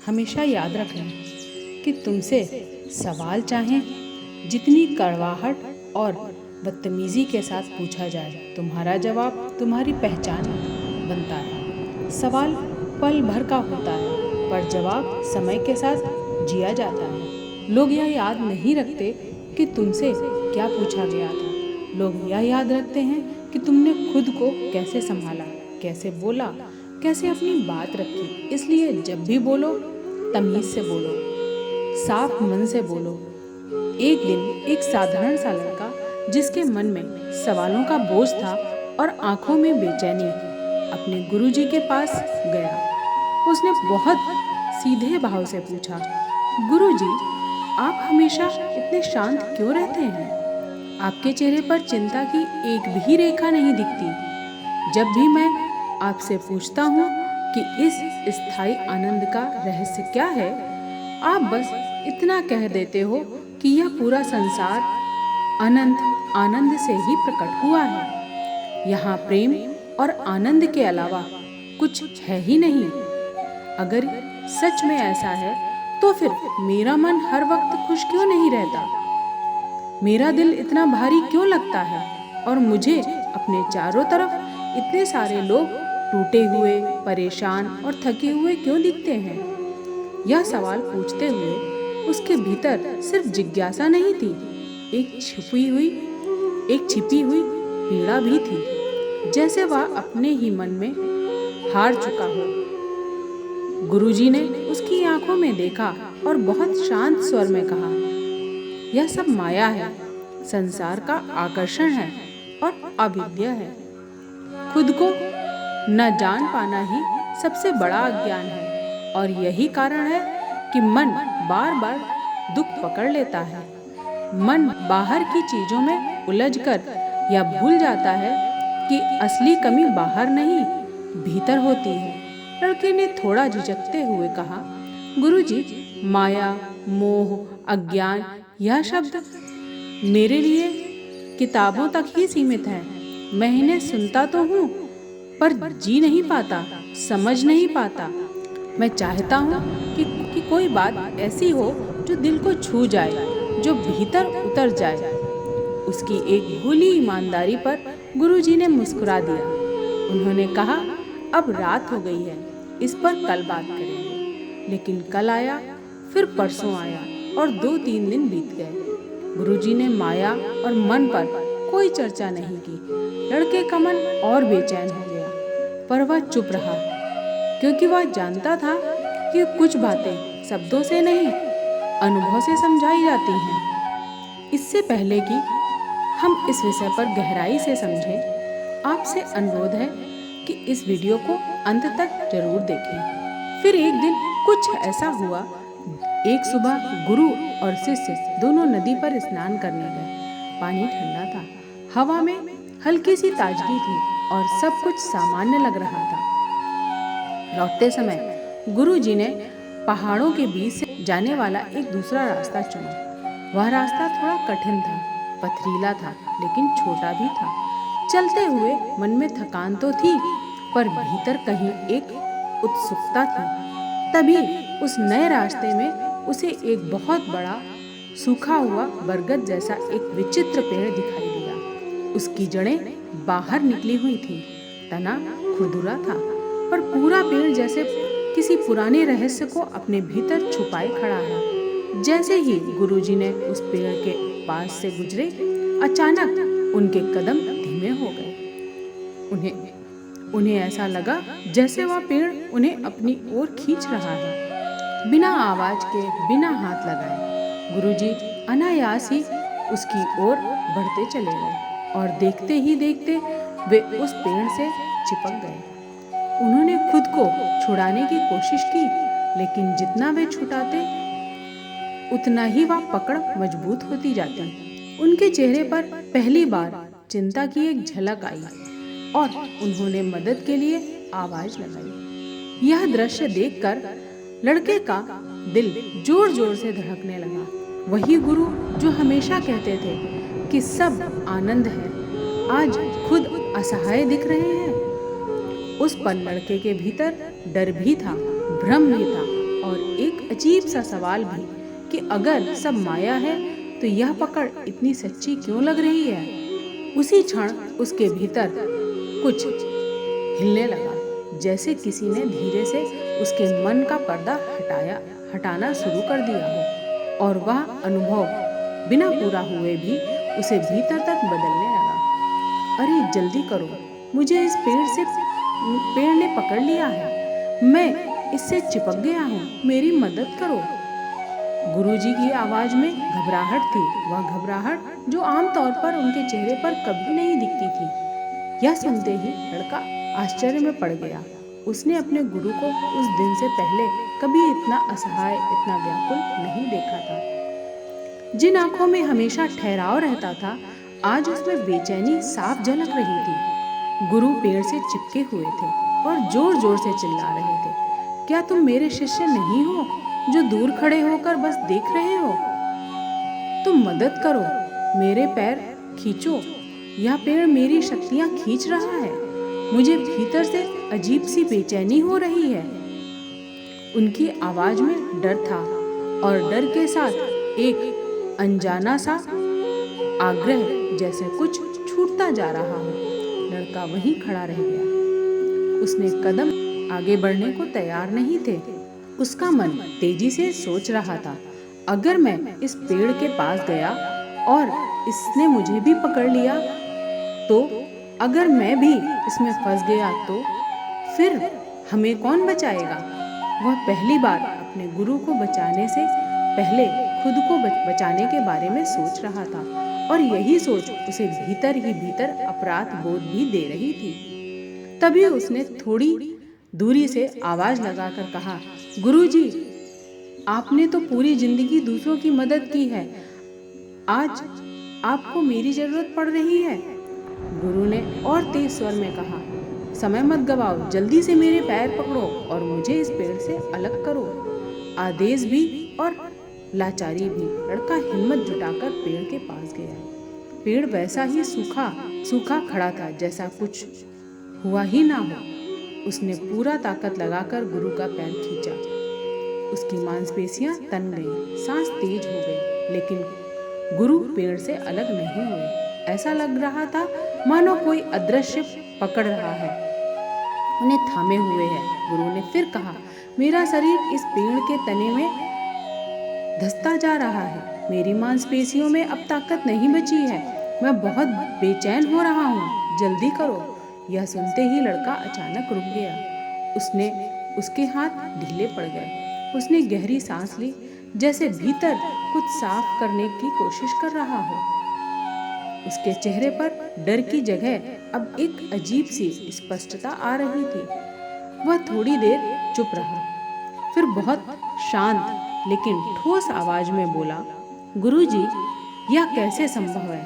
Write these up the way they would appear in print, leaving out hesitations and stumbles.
हमेशा याद रखें कि तुमसे सवाल चाहें जितनी कड़वाहट और बदतमीजी के साथ पूछा जाए, तुम्हारा जवाब तुम्हारी पहचान बनता है। सवाल पल भर का होता है, पर जवाब समय के साथ जिया जाता है। लोग यह याद नहीं रखते कि तुमसे क्या पूछा गया था, लोग यह याद रखते हैं कि तुमने खुद को कैसे संभाला, कैसे बोला, कैसे अपनी बात रखी। इसलिए जब भी बोलो तमीज से बोलो, साफ मन से बोलो। एक दिन एक साधारण सा लड़का जिसके मन में सवालों का बोझ था और आंखों में बेचैनी, अपने गुरुजी के पास गया। उसने बहुत सीधे भाव से पूछा, गुरुजी, आप हमेशा इतने शांत क्यों रहते हैं? आपके चेहरे पर चिंता की एक भी रेखा नहीं दिखती। जब भी मैं आपसे पूछता हूँ कि इस स्थायी आनंद का रहस्य क्या है, आप बस इतना कह देते हो कि यह पूरा संसार अनंत आनंद से ही प्रकट हुआ है। यहाँ प्रेम और आनंद के अलावा कुछ है ही नहीं। अगर सच में ऐसा है तो फिर मेरा मन हर वक्त खुश क्यों नहीं रहता? मेरा दिल इतना भारी क्यों लगता है और मुझे अपने चारों तरफ इतने सारे लोग टूटे हुए, परेशान और थके हुए क्यों दिखते हैं? यह सवाल पूछते हुए उसके भीतर सिर्फ जिज्ञासा नहीं थी, एक छिपी हुई पीड़ा भी थी, जैसे वह अपने ही मन में हार चुका हो। गुरुजी ने उसकी आंखों में देखा और बहुत शांत स्वर में कहा, यह सब माया है, संसार का आकर्षण है और अविद्या है। खुद को न जान पाना ही सबसे बड़ा अज्ञान है और यही कारण है कि मन बार बार दुख पकड़ लेता है। मन बाहर की चीजों में उलझकर या भूल जाता है कि असली कमी बाहर नहीं, भीतर होती है। लड़के ने थोड़ा झिझकते हुए कहा, गुरुजी, माया, मोह, अज्ञान यह शब्द मेरे लिए किताबों तक ही सीमित है। मैं इन्हें सुनता तो हूँ पर जी नहीं पाता, समझ नहीं पाता। मैं चाहता हूँ कि कोई बात ऐसी हो जो दिल को छू जाए, जो भीतर उतर जाए। उसकी एक भूली ईमानदारी पर गुरुजी ने मुस्कुरा दिया। उन्होंने कहा, अब रात हो गई है, इस पर कल बात करेंगे। लेकिन कल आया, फिर परसों आया और 2-3 दिन बीत गए। गुरुजी ने माया और मन पर कोई चर्चा नहीं की। लड़के का मन और बेचैन हो गया, पर वह चुप रहा, क्योंकि वह जानता था कि कुछ बातें शब्दों से नहीं, अनुभव से समझाई जाती हैं। इससे पहले कि हम इस विषय पर गहराई से समझें, आपसे अनुरोध है कि इस वीडियो को अंत तक जरूर देखें। फिर एक दिन कुछ ऐसा हुआ, एक सुबह गुरु और शिष्य दोनों नदी पर स्नान करने गए। पानी ठंडा था, हवा में हल्की सी ताजगी थी और सब कुछ सामान्य लग रहा था। लौटते समय गुरुजी ने पहाड़ों के बीच से जाने वाला एक दूसरा रास्ता चुना। वह रास्ता थोड़ा कठिन था, पथरीला था, लेकिन छोटा भी था। चलते हुए मन में थकान तो थी, पर भीतर कहीं एक उत्सुकता थी। तभी उस नए रास्ते में उसे एक बहुत बड़ा सूखा हुआ बरगद जैसा एक विचित्र पेड़ दिखाई दिया। उसकी जड़ें बाहर निकली हुई थी, तना खुरदुरा था, पर पूरा पेड़ जैसे किसी पुराने रहस्य को अपने भीतर छुपाए खड़ा है। जैसे ही गुरुजी ने उस पेड़ के पास से गुजरे, अचानक उनके कदम धीमे हो गए। उन्हें ऐसा लगा जैसे वह पेड़ उन्हें अपनी ओर खींच रहा है। बिना आवाज के, बिना हाथ लगाए, गुरुजी अनायास ही उसकी ओर बढ़ते चले गए और देखते ही देखते वे उस पेड़ से चिपक गए। उन्होंने खुद को छुड़ाने की कोशिश की, लेकिन जितना वे छुटाते उतना ही वह पकड़ मजबूत होती जाती। उनके चेहरे पर पहली बार चिंता की एक झलक आई और उन्होंने मदद के लिए आवाज लगाई। यह दृश्य देखकर लड़के का दिल जोर जोर से धड़कने लगा। वही गुरु जो हमेशा कहते थे कि सब आनंद है, आज खुद असहाय दिख रहे हैं। उस पल लड़के के भीतर डर भी था, भ्रम भी था और एक अजीब सा सवाल भी कि अगर सब माया है तो यह पकड़ इतनी सच्ची क्यों लग रही है। उसी क्षण उसके भीतर कुछ हिलने लगा, जैसे किसी ने धीरे से उसके मन का पर्दा हटाना शुरू कर दिया हो, और वह अनुभव बिना पूरा हुए भी उसे भीतर तक बदलने लगा। अरे जल्दी करो, मुझे इस पेड़ ने पकड़ लिया है, मैं इससे चिपक गया हूँ, मेरी मदद करो। गुरुजी की आवाज में घबराहट थी, वह घबराहट जो आमतौर पर उनके चेहरे पर कभी नहीं दिखती थी। यह सुनते ही लड़का आश्चर्य में पड़ गया। उसने अपने गुरु को उस दिन से पहले कभी इतना असहाय, इतना व्याकुल नहीं देखा था। जिन आंखों में हमेशा ठहराव रहता था, आज उसमें बेचैनी साफ झलक रही थी। गुरु पेड़ से चिपके हुए थे और जोर जोर से चिल्ला रहे थे, क्या तुम मेरे शिष्य नहीं हो जो दूर खड़े होकर बस देख रहे हो? तुम मदद करो, मेरे पैर खींचो, यह पेड़ मेरी शक्तियां खींच रहा है, मुझे भीतर से अजीब सी बेचैनी हो रही है। उनकी आवाज में डर था और डर के साथ एक अनजाना सा आग्रह, जैसे कुछ छूटता जा रहा हो। लड़का वहीं खड़ा रह गया। उसने कदम आगे बढ़ने को तैयार नहीं थे। उसका मन तेजी से सोच रहा था, अगर मैं इस पेड़ के पास गया और इसने मुझे भी पकड़ लिया तो, अगर मैं भी इसमें फंस गया तो फिर हमें कौन बचाएगा? वह पहली बार अपने गुरु को बचाने से पहले खुद को बचाने के बारे में सोच रहा था, और यही सोच उसे भीतर ही भीतर अपराध बोध भी दे रही थी। तभी उसने थोड़ी दूरी से आवाज लगाकर कहा, गुरुजी, आपने तो पूरी जिंदगी दूसरों की मदद की है, आज आपको मेरी जरूरत पड़ रही है। गुरु ने और तेज स्वर में कहा, समय मत गवाओ, जल्दी से मेरे पैर पकड़ो और मुझे इस पेड़ से अलग करो। आदेश भी और लाचारी भी। लड़का हिम्मत जुटाकर पेड़ के पास गया। पेड़ वैसा ही सूखा खड़ा था, जैसा कुछ हुआ ही ना हो। उसने पूरा ताकत लगाकर गुरु का पैर खींचा। उसकी मांसपेशियां तन गईं, सांस तेज हो गई, लेकिन गुरु पेड़ से अलग नहीं हुए। ऐसा लग रहा था मानो कोई अदृश्य पकड़ रहा है, उन्हें थामे हुए है। गुरु ने फिर कहा, मेरा शरीर इस पेड़ के तने में धंसता जा रहा है, मेरी मांसपेशियों में अब ताकत नहीं बची है, मैं बहुत बेचैन हो रहा हूँ, जल्दी करो। यह सुनते ही लड़का अचानक रुक गया। उसके हाथ ढीले पड़ गए। उसने गहरी सांस ली, जैसे भीतर कुछ साफ करने की कोशिश कर रहा हो। उसके चेहरे पर डर की जगह अब एक अजीब सी स्पष्टता आ रही थी। वह थोड़ी देर चुप रहा, फिर बहुत शांत लेकिन ठोस आवाज में बोला, गुरुजी, यह कैसे संभव है?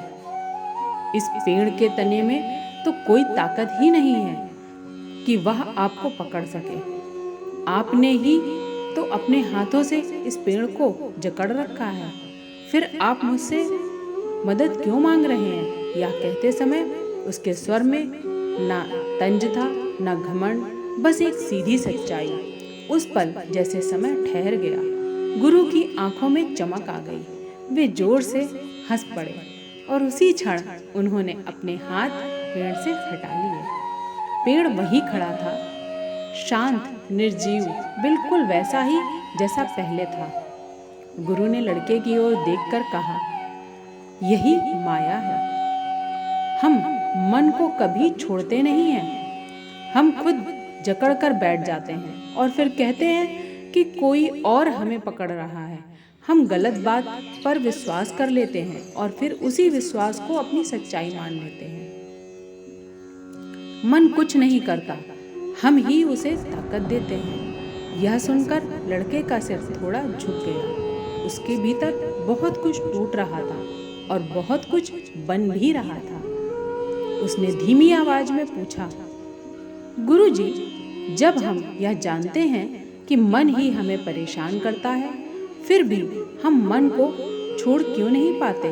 इस पेड़ के तने में तो कोई ताकत ही नहीं है कि वह आपको पकड़ सके। आपने ही तो अपने हाथों से इस पेड़ को जकड़ रखा है, फिर आप मुझसे मदद क्यों मांग रहे हैं? यह कहते समय उसके स्वर में ना तंज था, ना घमंड, बस एक सीधी सच्चाई। उस पल जैसे समय ठहर गया। गुरु की आंखों में चमक आ गई। वे जोर से हंस पड़े और उसी क्षण उन्होंने अपने हाथ पेड़ से हटा लिए। पेड़ वही खड़ा था, शांत, निर्जीव, बिल्कुल वैसा ही जैसा पहले था। गुरु ने लड़के की ओर देखकर कहा, यही माया है। हम मन को कभी छोड़ते नहीं हैं। हम खुद जकड़ कर बैठ जाते हैं और फिर कहते हैं कि कोई और हमें पकड़ रहा है। हम गलत बात पर विश्वास कर लेते हैं और फिर उसी विश्वास को अपनी सच्चाई मान लेते हैं। मन कुछ नहीं करता, हम ही उसे ताकत देते हैं। यह सुनकर लड़के का सिर थोड़ा झुक गया। उसके भीतर बहुत कुछ टूट रहा था और बहुत कुछ बन भी रहा था। उसने धीमी आवाज में पूछा, गुरुजी, जब हम यह जानते हैं कि मन ही हमें परेशान करता है, फिर भी हम मन को छोड़ क्यों नहीं पाते?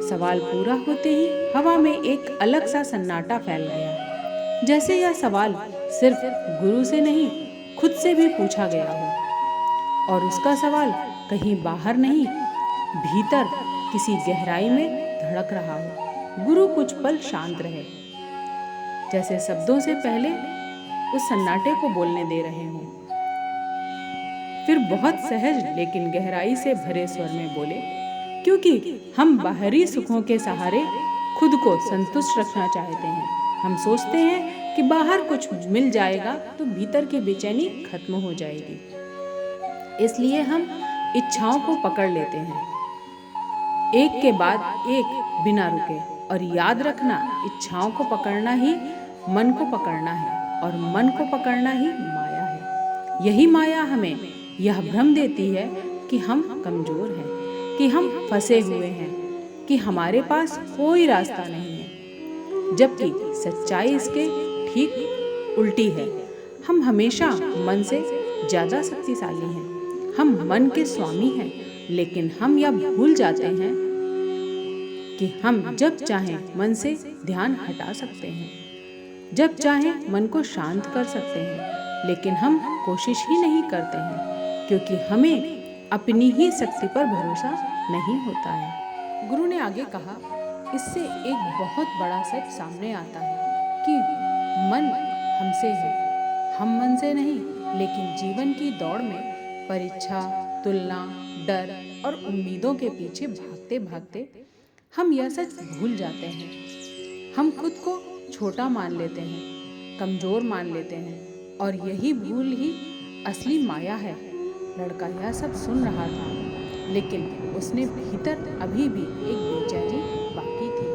सवाल पूरा होते ही हवा में एक अलग सा सन्नाटा फैल गया, जैसे यह सवाल सिर्फ गुरु से नहीं, खुद से भी पूछा गया हो। और उसका सवाल कहीं बाहर नहीं, भीतर किसी गहराई में धड़क रहा हो। गुरु कुछ पल शांत रहे, जैसे शब्दों से पहले उस सन्नाटे को बोलने दे रहे हों। फिर बहुत सहज लेकिन गहराई से भरे स्वर में बोले, क्योंकि हम बाहरी सुखों के सहारे खुद को संतुष्ट रखना चाहते हैं। हम सोचते हैं कि बाहर कुछ मिल जाएगा तो भीतर की बेचैनी खत्म हो जाएगी। इसलिए हम इच्छाओं को पकड़ लेते हैं, एक के बाद एक बिना रुके। और याद रखना, इच्छाओं को पकड़ना ही मन को पकड़ना है और मन को पकड़ना ही माया है। यही माया हमें यह भ्रम देती है कि हम कमजोर हैं, कि हम फंसे हुए हैं, कि हमारे पास कोई रास्ता नहीं है, जबकि सच्चाई इसके ठीक उल्टी है। हम हमेशा मन से ज़्यादा शक्तिशाली हैं। हम मन के स्वामी हैं, लेकिन हम यह भूल जाते हैं कि हम जब चाहें मन से ध्यान हटा सकते हैं, जब चाहें मन को शांत कर सकते हैं। लेकिन हम कोशिश ही नहीं करते हैं, क्योंकि हमें अपनी ही शक्ति पर भरोसा नहीं होता है। गुरु ने आगे कहा, इससे एक बहुत बड़ा सच सामने आता है कि मन हमसे है, हम मन से नहीं। लेकिन जीवन की दौड़ में परीक्षा, तुलना, डर और उम्मीदों के पीछे भागते भागते हम यह सच भूल जाते हैं। हम खुद को छोटा मान लेते हैं, कमजोर मान लेते हैं, और यही भूल ही असली माया है। लड़का यह सब सुन रहा था, लेकिन उसने भीतर अभी भी एक बेचैनी बाकी थी।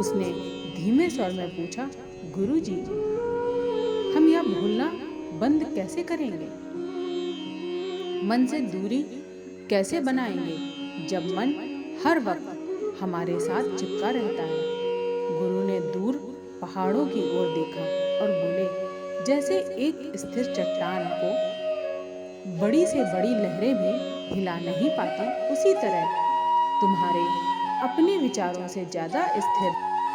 उसने धीमे स्वर में पूछा, गुरुजी, हम यह भूलना बंद कैसे करेंगे? मन से दूरी कैसे बनाएंगे जब मन हर वक्त हमारे साथ चिपका रहता है? गुरु ने दूर पहाड़ों की ओर देखा और बोले, जैसे एक स्थिर चट्टान को बड़ी से बड़ी लहरें भी हिला नहीं पाती, उसी तरह तुम्हारे अपने विचारों से ज़्यादा स्थिर,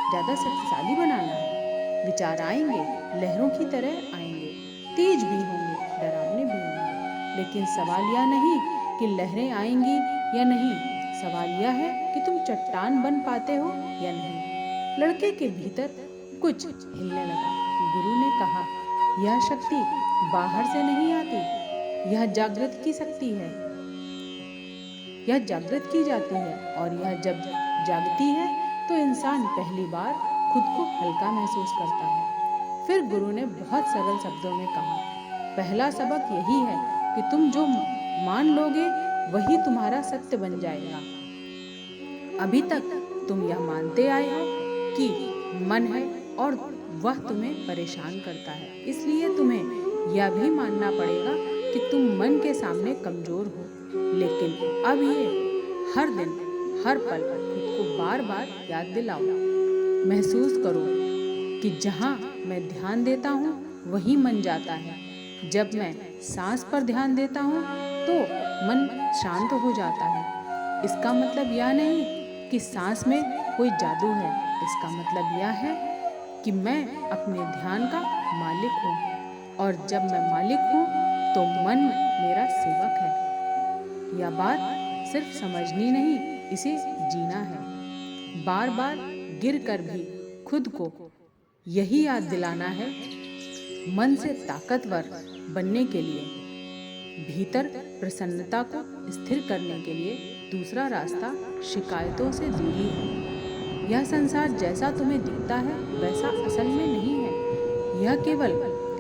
ज़्यादा शक्तिशाली बनाना है। विचार आएंगे, लहरों की तरह आएंगे, तेज भी होंगे, डरावने भी होंगे। लेकिन सवाल यह नहीं कि लहरें आएंगी या नहीं, सवाल यह है कि तुम चट्टान बन पाते हो या नहीं। लड़के के भीतर कुछ हिलने लगा। गुरु ने कहा, यह शक्ति बाहर से नहीं आती, यह जागृत की शक्ति है। यह जागृत की जाती है, और यह जब जागती है तो इंसान पहली बार खुद को हल्का महसूस करता है। फिर गुरु ने बहुत सरल शब्दों में कहा, पहला सबक यही है कि तुम जो मान लोगे वही तुम्हारा सत्य बन जाएगा। अभी तक तुम यह मानते आए हो कि मन है और वह तुम्हें परेशान करता है, इसलिए तुम्हें यह भी मानना पड़ेगा कि तुम मन के सामने कमजोर हो। लेकिन अब ये हर दिन, हर पल खुद को बार बार याद दिलाओ। महसूस करो कि जहाँ मैं ध्यान देता हूँ वही मन जाता है। जब मैं सांस पर ध्यान देता हूँ तो मन शांत हो जाता है। इसका मतलब यह नहीं कि सांस में कोई जादू है, इसका मतलब यह है कि मैं अपने ध्यान का मालिक हूँ, और जब मैं मालिक हूँ तो मन मेरा सेवक है। यह बात सिर्फ समझनी नहीं, इसे जीना है। बार बार गिर कर भी खुद को यही याद दिलाना है। मन से ताकतवर बनने के लिए, भीतर प्रसन्नता को स्थिर करने के लिए दूसरा रास्ता शिकायतों से दूरी है। यह संसार जैसा तुम्हें दिखता है वैसा असल में नहीं है। यह केवल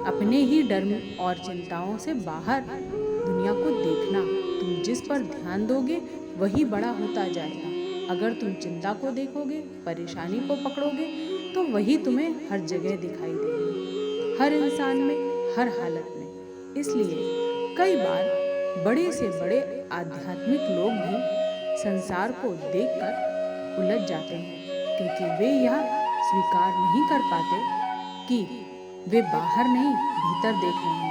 अपने ही डर और चिंताओं से बाहर दुनिया को देखना। तुम जिस पर ध्यान दोगे वही बड़ा होता जाएगा। अगर तुम चिंता को देखोगे, परेशानी को पकड़ोगे, तो वही तुम्हें हर जगह दिखाई देगी, हर इंसान में, हर हालत में। इसलिए कई बार बड़े से बड़े आध्यात्मिक लोग भी संसार को देखकर उलझ जाते हैं, क्योंकि वे यह स्वीकार नहीं कर पाते कि वे बाहर नहीं भीतर देख रहे हैं।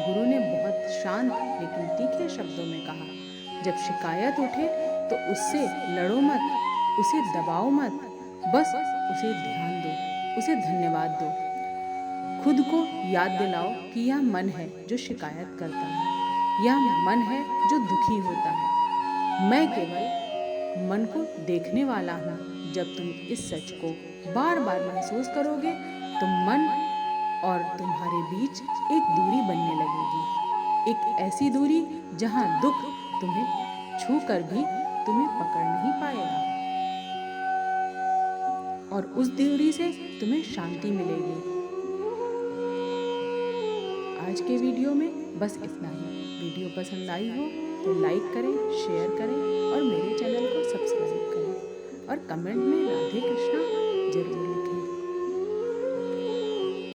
गुरु ने बहुत शांत लेकिन तीखे शब्दों में कहा, जब शिकायत उठे तो उससे लड़ो मत, उसे दबाओ मत, बस उसे ध्यान दो, उसे धन्यवाद दो। खुद को याद दिलाओ कि यह मन है जो शिकायत करता है, यह मन है जो दुखी होता है। मैं केवल मन को देखने वाला हूँ। जब तुम इस सच को बार बार महसूस करोगे तो मन और तुम्हारे बीच एक दूरी बनने लगेगी, एक ऐसी दूरी जहाँ दुख तुम्हें छू कर भी तुम्हें पकड़ नहीं पाएगा और उस दूरी से तुम्हें शांति मिलेगी। आज के वीडियो में बस इतना ही। वीडियो पसंद आई हो तो लाइक करें, शेयर करें और मेरे चैनल को सब्सक्राइब करें और कमेंट में राधे कृष्णा जरूर लिखें।